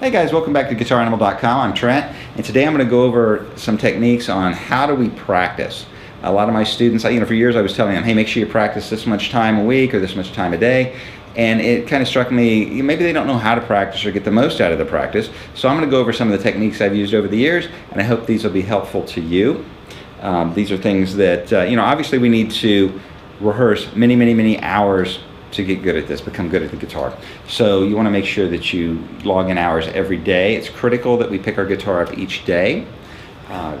Hey guys, welcome back to GuitarAnimal.com. I'm Trent, and today I'm going to go over some techniques on how do we practice. A lot of my students, for years I was telling them, hey, make sure you practice this much time a week or this much time a day. And it kind of struck me, maybe they don't know how to practice or get the most out of the practice. So I'm going to go over some of the techniques I've used over the years, and I hope these will be helpful to you. These are things that, obviously we need to rehearse many hours to get good at this, become good at the guitar. So you want to make sure that you log in hours every day. It's critical that we pick our guitar up each day.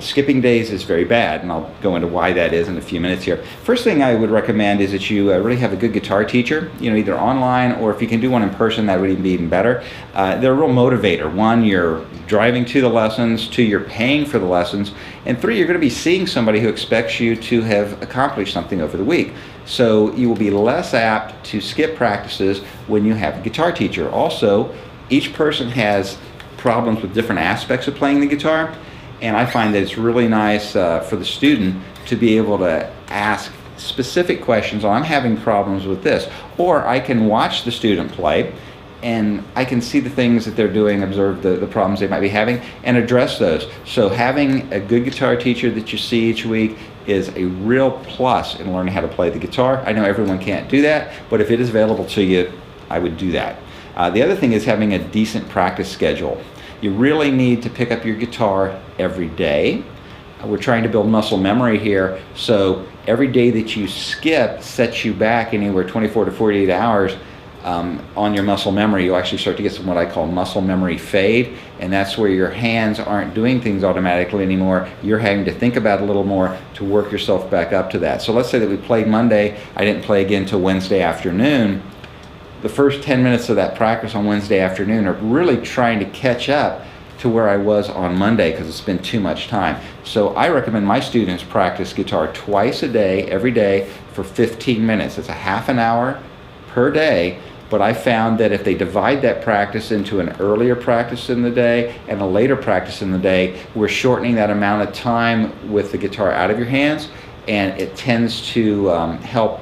Skipping days is very bad, and I'll go into why that is in a few minutes here. First thing I would recommend is that you really have a good guitar teacher, either online, or if you can do one in person, that would be even better. They're a real motivator. One, you're driving to the lessons. Two, you're paying for the lessons. And three, you're going to be seeing somebody who expects you to have accomplished something over the week. So you will be less apt to skip practices when you have a guitar teacher. Also, each person has problems with different aspects of playing the guitar. And I find that it's really nice for the student to be able to ask specific questions. I'm having problems with this. Or I can watch the student play, and I can see the things that they're doing, observe the problems they might be having, and address those. So having a good guitar teacher that you see each week is a real plus in learning how to play the guitar. I know everyone can't do that, but if it is available to you, I would do that. The other thing is having a decent practice schedule. You really need to pick up your guitar every day. We're trying to build muscle memory here, so every day that you skip sets you back anywhere 24 to 48 hours on your muscle memory. You'll actually start to get some what I call muscle memory fade, and that's where your hands aren't doing things automatically anymore. You're having to think about it a little more to work yourself back up to that. So let's say that we played Monday, I didn't play again until Wednesday afternoon. The first 10 minutes of that practice on Wednesday afternoon are really trying to catch up to where I was on Monday because it's been too much time. So I recommend my students practice guitar twice a day, every day, for 15 minutes. It's a half an hour per day, but I found that if they divide that practice into an earlier practice in the day and a later practice in the day, we're shortening that amount of time with the guitar out of your hands, and it tends to help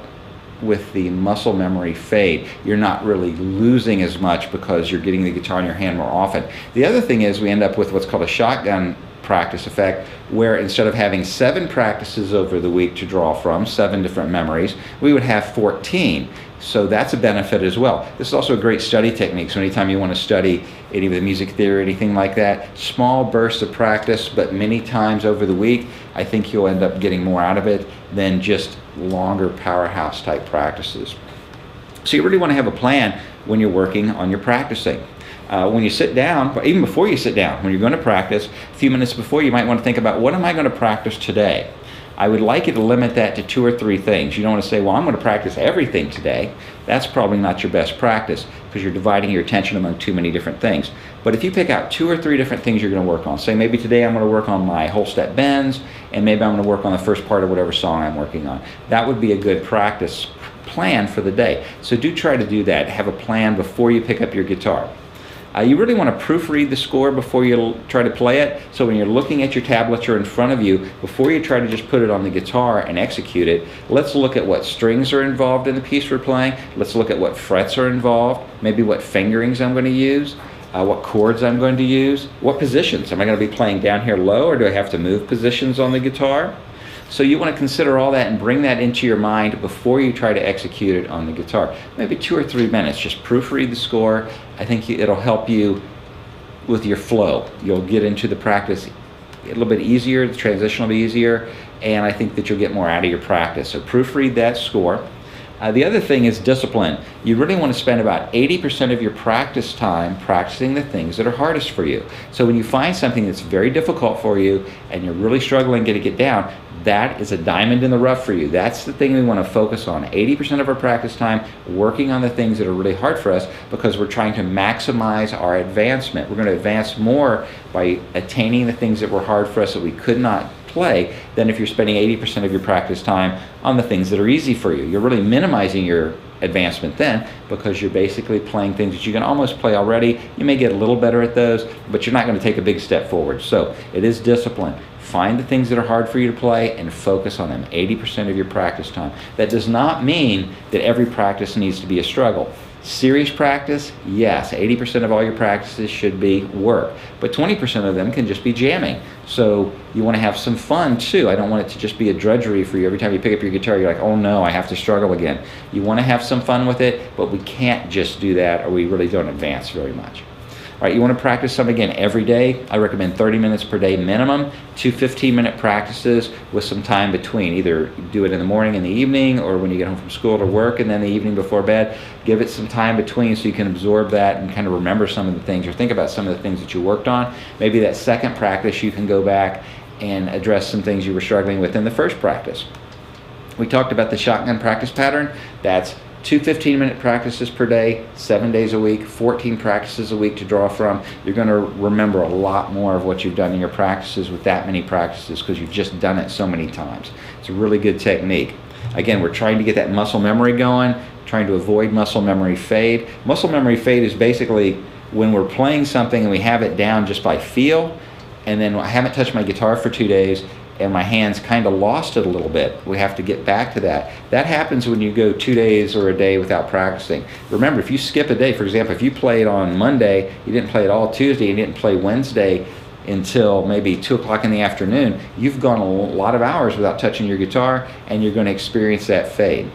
with the muscle memory fade. You're not really losing as much because you're getting the guitar in your hand more often. The other thing is we end up with what's called a shotgun practice effect, where instead of having 7 practices over the week to draw from, 7 different memories, we would have 14. So that's a benefit as well. This is also a great study technique. So anytime you want to study any of the music theory or anything like that, small bursts of practice, but many times over the week, I think you'll end up getting more out of it than just longer powerhouse type practices. So you really want to have a plan when you're working on your practicing. When you sit down, but even before you sit down, when you're going to practice, a few minutes before, you might want to think about, what am I going to practice today? I would like you to limit that to 2 or 3 things. You don't want to say, well, I'm going to practice everything today. That's probably not your best practice because you're dividing your attention among too many different things. But if you pick out 2 or 3 different things you're going to work on, say maybe today I'm going to work on my whole step bends, and maybe I'm going to work on the first part of whatever song I'm working on. That would be a good practice plan for the day. So do try to do that. Have a plan before you pick up your guitar. You really want to proofread the score before you try to play it. So when you're looking at your tablature in front of you, before you try to just put it on the guitar and execute it, let's look at what strings are involved in the piece we're playing. Let's look at what frets are involved, maybe what fingerings I'm going to use, what chords I'm going to use, what positions. Am I going to be playing down here low, or do I have to move positions on the guitar? So you want to consider all that and bring that into your mind before you try to execute it on the guitar. Maybe 2 or 3 minutes, just proofread the score. I think it'll help you with your flow. You'll get into the practice a little bit easier, the transition will be easier, and I think that you'll get more out of your practice. So proofread that score. The other thing is discipline. You really want to spend about 80% of your practice time practicing the things that are hardest for you. So when you find something that's very difficult for you and you're really struggling to get down, that is a diamond in the rough for you. That's the thing we want to focus on. 80% of our practice time working on the things that are really hard for us, because we're trying to maximize our advancement. We're going to advance more by attaining the things that were hard for us that we could not play than if you're spending 80% of your practice time on the things that are easy for you. You're really minimizing your advancement then, because you're basically playing things that you can almost play already. You may get a little better at those, but you're not going to take a big step forward. So it is discipline. Find the things that are hard for you to play and focus on them 80% of your practice time. That does not mean that every practice needs to be a struggle. Serious practice, yes, 80% of all your practices should be work, but 20% of them can just be jamming. So you want to have some fun too. I don't want it to just be a drudgery for you. Every time you pick up your guitar, you're like, oh no, I have to struggle again. You want to have some fun with it, but we can't just do that or we really don't advance very much. All right, you want to practice some again every day. I recommend 30 minutes per day minimum, 2 15-minute practices with some time between. Either do it in the morning, in the evening, or when you get home from school or work, and then the evening before bed. Give it some time between so you can absorb that and kind of remember some of the things or think about some of the things that you worked on. Maybe that second practice you can go back and address some things you were struggling with in the first practice. We talked about the shotgun practice pattern. That's 2 15-minute practices per day, 7 days a week, 14 practices a week to draw from. You're going to remember a lot more of what you've done in your practices with that many practices because you've just done it so many times. It's a really good technique. Again, we're trying to get that muscle memory going, trying to avoid muscle memory fade. Muscle memory fade is basically when we're playing something and we have it down just by feel, and then I haven't touched my guitar for 2 days, and my hands kind of lost it a little bit. We have to get back to that. That happens when you go 2 days or a day without practicing. Remember, if you skip a day, for example, if you played on Monday, you didn't play it all Tuesday, you didn't play Wednesday until maybe 2 o'clock in the afternoon, you've gone a lot of hours without touching your guitar, and you're going to experience that fade.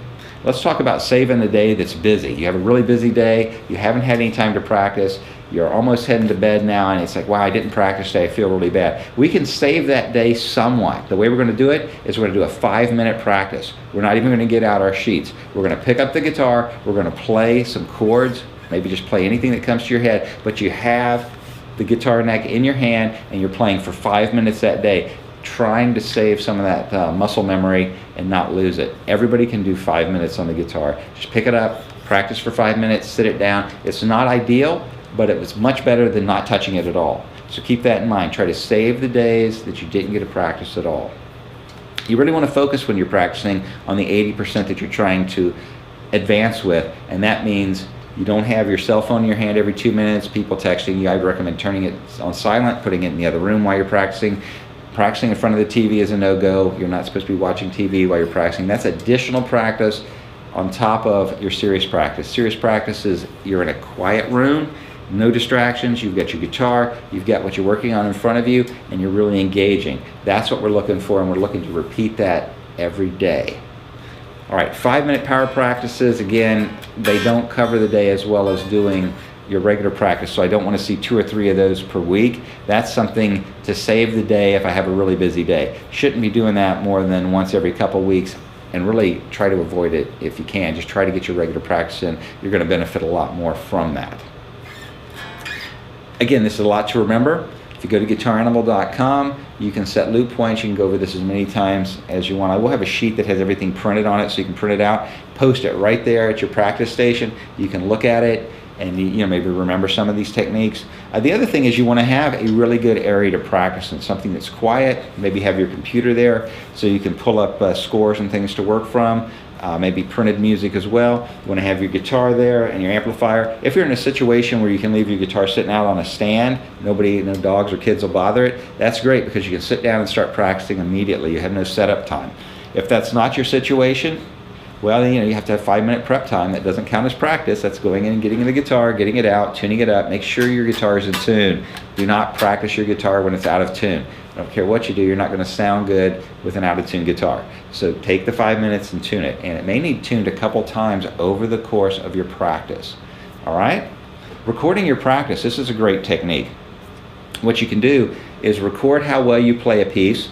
Let's talk about saving the day that's busy. You have a really busy day, you haven't had any time to practice, you're almost heading to bed now, and it's like, wow, I didn't practice today, I feel really bad. We can save that day somewhat. The way we're going to do it is we're going to do a 5-minute practice. We're not even going to get out our sheets. We're going to pick up the guitar, we're going to play some chords, maybe just play anything that comes to your head, but you have the guitar neck in your hand, and you're playing for 5 minutes that day, trying to save some of that muscle memory and not lose it. Everybody can do 5 minutes on the guitar. Just pick it up, practice for 5 minutes, sit it down. It's not ideal, but it was much better than not touching it at all. So keep that in mind. Try to save the days that you didn't get to practice at all. You really want to focus when you're practicing on the 80% that you're trying to advance with, and that means you don't have your cell phone in your hand every 2 minutes, people texting you. I'd recommend turning it on silent, putting it in the other room while you're practicing. Practicing in front of the TV is a no-go. You're not supposed to be watching TV while you're practicing. That's additional practice on top of your serious practice. Serious practice is you're in a quiet room, no distractions, you've got your guitar, you've got what you're working on in front of you, and you're really engaging. That's what we're looking for, and we're looking to repeat that every day. All right, 5-minute power practices, again, they don't cover the day as well as doing your regular practice, so I don't want to see 2 or 3 of those per week. That's something to save the day if I have a really busy day. Shouldn't be doing that more than once every couple weeks, and really try to avoid it if you can. Just try to get your regular practice in. You're going to benefit a lot more from that. Again, this is a lot to remember. If you go to guitaranimal.com, you can set loop points. You can go over this as many times as you want. I will have a sheet that has everything printed on it, so you can print it out, post it right there at your practice station. You can look at it and maybe remember some of these techniques. The other thing is you want to have a really good area to practice in, something that's quiet. Maybe have your computer there so you can pull up scores and things to work from. Maybe printed music as well. You want to have your guitar there and your amplifier. If you're in a situation where you can leave your guitar sitting out on a stand, no dogs or kids will bother it, that's great because you can sit down and start practicing immediately. You have no setup time. If that's not your situation, well, you have to have 5-minute prep time. That doesn't count as practice. That's going in and getting in the guitar, getting it out, tuning it up. Make sure your guitar is in tune. Do not practice your guitar when it's out of tune. I don't care what you do, you're not going to sound good with an out-of-tune guitar. So take the 5 minutes and tune it. And it may need tuned a couple times over the course of your practice. All right? Recording your practice, this is a great technique. What you can do is record how well you play a piece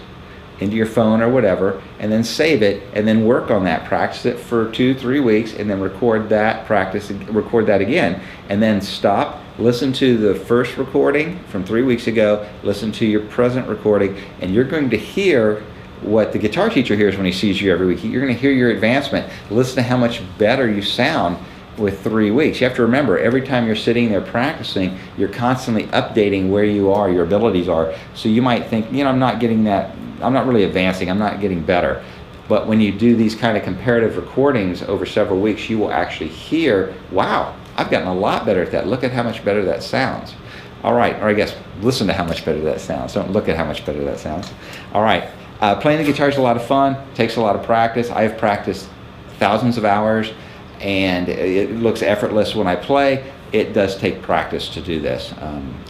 into your phone or whatever, and then save it, and then work on that. Practice it for 2-3 weeks, and then record that again, and then stop. Listen to the first recording from 3 weeks ago, listen to your present recording, and you're going to hear what the guitar teacher hears when he sees you every week. You're going to hear your advancement. Listen to how much better you sound with 3 weeks. You have to remember, every time you're sitting there practicing, you're constantly updating where you are, your abilities are. So you might think, I'm not getting that, I'm not really advancing, I'm not getting better. But when you do these kind of comparative recordings over several weeks, you will actually hear, wow, I've gotten a lot better at that. Look at how much better that sounds. All right, or I guess listen to how much better that sounds. Don't look at how much better that sounds. All right, playing the guitar is a lot of fun, takes a lot of practice. I have practiced thousands of hours. and it looks effortless when I play. It does take practice to do this.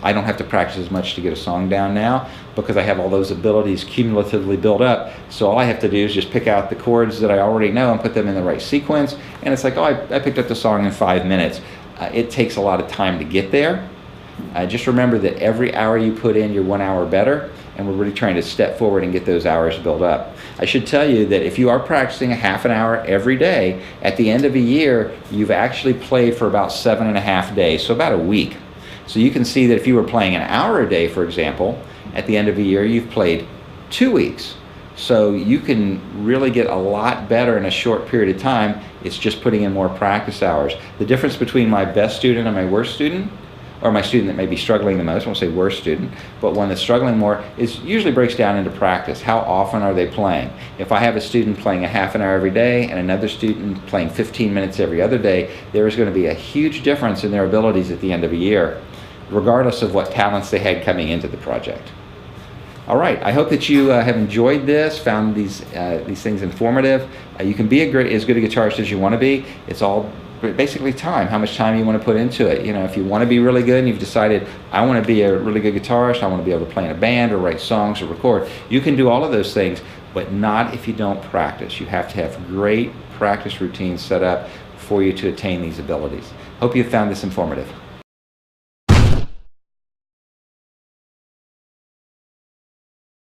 I don't have to practice as much to get a song down now because I have all those abilities cumulatively built up. So all I have to do is just pick out the chords that I already know and put them in the right sequence. And it's like, oh, I picked up the song in 5 minutes. It takes a lot of time to get there. Just remember that every hour you put in, you're 1 hour better. And we're really trying to step forward and get those hours built up. I should tell you that if you are practicing a half an hour every day, at the end of a year, you've actually played for about 7.5 days, so about a week. So you can see that if you were playing an hour a day, for example, at the end of a year, you've played 2 weeks. So you can really get a lot better in a short period of time. It's just putting in more practice hours. The difference between my best student and my worst student, or my student that may be struggling the most, I won't say worst student, but one that's struggling more, is usually breaks down into practice. How often are they playing? If I have a student playing a half an hour every day and another student playing 15 minutes every other day, there is going to be a huge difference in their abilities at the end of a year, regardless of what talents they had coming into the project. All right, I hope that you have enjoyed this, found these things informative. You can be as good a guitarist as you want to be. It's all basically time, how much time you want to put into it. You know, if you want to be really good and you've decided, I want to be a really good guitarist, I want to be able to play in a band or write songs or record, you can do all of those things, but not if you don't practice. You have to have great practice routines set up for you to attain these abilities. Hope you found this informative.